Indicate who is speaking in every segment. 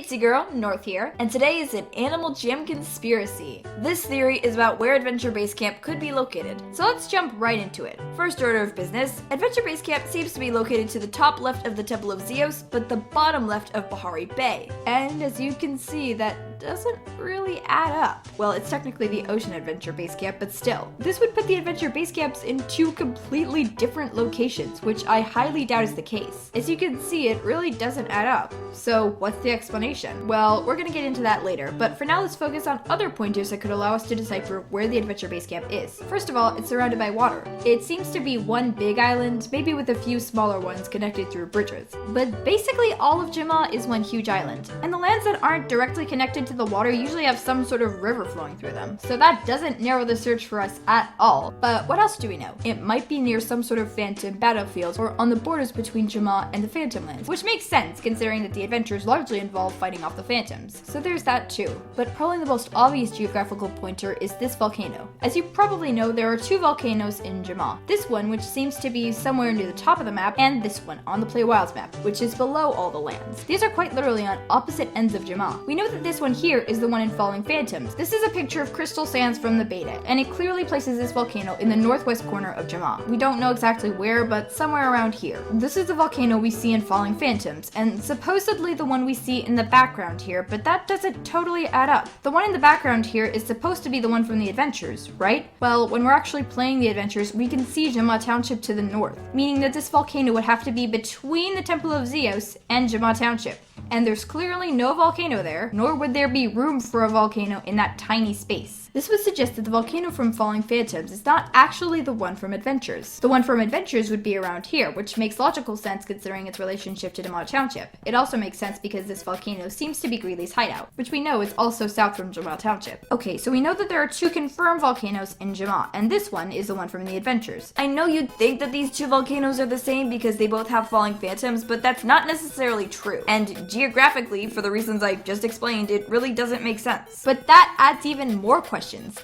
Speaker 1: it's your girl, North here, and today is an Animal Jam conspiracy. This theory is about where Adventure Base Camp could be located, so let's jump right into it. First order of business, Adventure Base Camp seems to be located to the top left of the Temple of Zeus, but the bottom left of Bahari Bay. And as you can see, that doesn't really add up. Well, it's technically the Ocean Adventure Base Camp, but still. This would put the Adventure Base Camps in two completely different locations, which I highly doubt is the case. As you can see, it really doesn't add up. So what's the explanation? Well, we're gonna get into that later, but for now let's focus on other pointers that could allow us to decipher where the Adventure Base Camp is. First of all, it's surrounded by water. It seems to be one big island, maybe with a few smaller ones connected through bridges. But basically all of Jima is one huge island, and the lands that aren't directly connected to the water usually have some sort of river flowing through them. So that doesn't narrow the search for us at all. But what else do we know? It might be near some sort of phantom battlefield or on the borders between Jima and the Phantom Lands, which makes sense considering that the adventures largely involve fighting off the phantoms. So there's that too. But probably the most obvious geographical pointer is this volcano. As you probably know, there are two volcanoes in Jima. This one, which seems to be somewhere near the top of the map, and this one on the Play Wilds map, which is below all the lands. These are quite literally on opposite ends of Jima. We know that this one here is the one in Falling Phantoms. This is a picture of crystal sands from the beta, and it clearly places this volcano in the northwest corner of Jima. We don't know exactly where, but somewhere around here. This is the volcano we see in Falling Phantoms, and supposedly the one we see in the background here, but that doesn't totally add up. The one in the background here is supposed to be the one from the adventures, right? Well, when we're actually playing the adventures, we can see Jima Township to the north, meaning that this volcano would have to be between the Temple of Zeus and Jima Township. And there's clearly no volcano there, nor would there be room for a volcano in that tiny space. This would suggest that the volcano from Falling Phantoms is not actually the one from Adventures. The one from Adventures would be around here, which makes logical sense considering its relationship to Jima Township. It also makes sense because this volcano seems to be Greely's hideout, which we know is also south from Jima Township. Okay, so we know that there are two confirmed volcanoes in Jima, and this one is the one from the Adventures. I know you'd think that these two volcanoes are the same because they both have Falling Phantoms, but that's not necessarily true. And geographically, for the reasons I just explained, it really doesn't make sense. But that adds even more questions.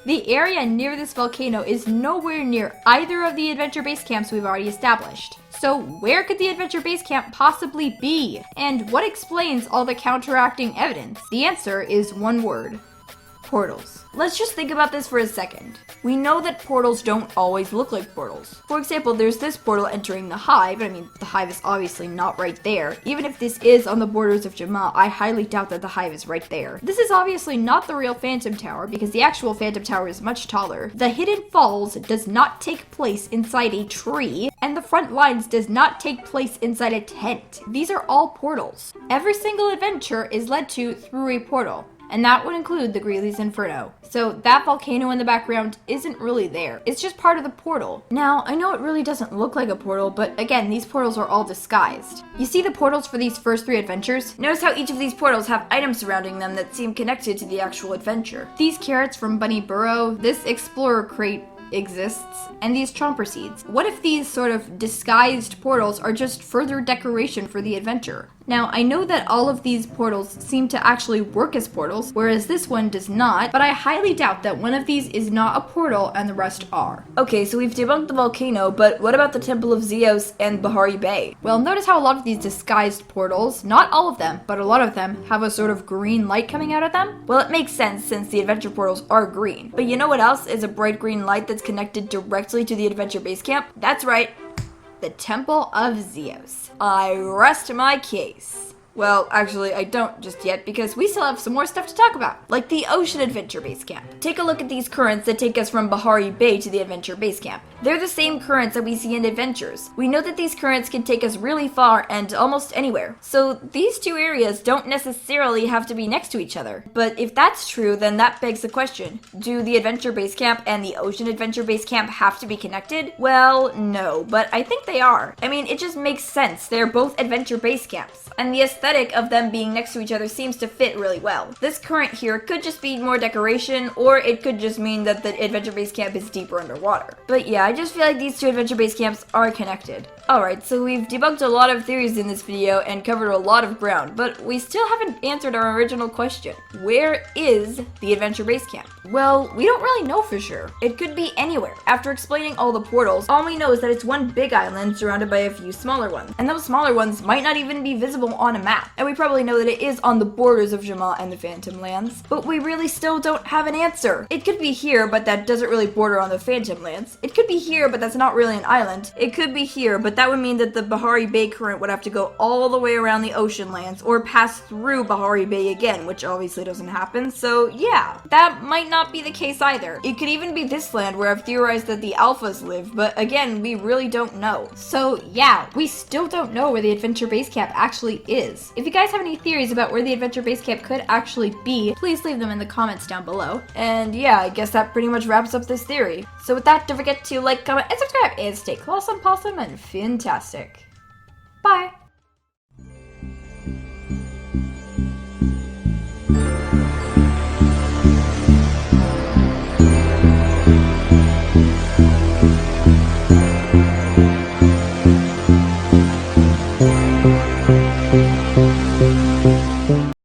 Speaker 1: The area near this volcano is nowhere near either of the Adventure Base Camps we've already established. So where could the Adventure Base Camp possibly be? And what explains all the counteracting evidence? The answer is one word: portals. Let's just think about this for a second. We know that portals don't always look like portals. For example, there's this portal entering the Hive. I mean, the Hive is obviously not right there. Even if this is on the borders of Jima, I highly doubt that the Hive is right there. This is obviously not the real Phantom Tower because the actual Phantom Tower is much taller. The Hidden Falls does not take place inside a tree, and the Front Lines does not take place inside a tent. These are all portals. Every single adventure is led to through a portal, and that would include the Greely's Inferno. So that volcano in the background isn't really there. It's just part of the portal. Now, I know it really doesn't look like a portal, but again, these portals are all disguised. You see the portals for these first three adventures? Notice how each of these portals have items surrounding them that seem connected to the actual adventure. These carrots from Bunny Burrow, this explorer crate exists, and these chomper seeds. What if these sort of disguised portals are just further decoration for the adventure? Now, I know that all of these portals seem to actually work as portals, whereas this one does not, but I highly doubt that one of these is not a portal and the rest are. Okay, so we've debunked the volcano, but what about the Temple of Zeus and Bahari Bay? Well, notice how a lot of these disguised portals, not all of them, but a lot of them, have a sort of green light coming out of them? Well, it makes sense since the adventure portals are green. But you know what else is a bright green light that's connected directly to the Adventure Base Camp? That's right, the Temple of Zeus. I rest my case. Well, actually, I don't just yet because we still have some more stuff to talk about, like the Ocean Adventure Base Camp. Take a look at these currents that take us from Bahari Bay to the Adventure Base Camp. They're the same currents that we see in Adventures. We know that these currents can take us really far and almost anywhere. So these two areas don't necessarily have to be next to each other. But if that's true, then that begs the question, do the Adventure Base Camp and the Ocean Adventure Base Camp have to be connected? Well, no, but I think they are. I mean, it just makes sense. They're both adventure base camps, and the aesthetic of them being next to each other seems to fit really well. This current here could just be more decoration, or it could just mean that the Adventure Base Camp is deeper underwater. But yeah, I just feel like these two Adventure Base Camps are connected. Alright, so we've debunked a lot of theories in this video and covered a lot of ground, but we still haven't answered our original question. Where is the Adventure Base Camp? Well, we don't really know for sure. It could be anywhere. After explaining all the portals, all we know is that it's one big island surrounded by a few smaller ones, and those smaller ones might not even be visible on a map. map. And we probably know that it is on the borders of Jamaa and the Phantom Lands, but we really still don't have an answer. It could be here, but that doesn't really border on the Phantom Lands. It could be here, but that's not really an island. It could be here, but that would mean that the Bahari Bay current would have to go all the way around the ocean lands or pass through Bahari Bay again, which obviously doesn't happen. So yeah, that might not be the case either. It could even be this land where I've theorized that the alphas live, but again, we really don't know. So yeah, we still don't know where the Adventure Base Camp actually is. If you guys have any theories about where the Adventure Base Camp could actually be, please leave them in the comments down below. And yeah, I guess that pretty much wraps up this theory. So with that, don't forget to like, comment, and subscribe, and stay close on Possum and fantastic. Bye!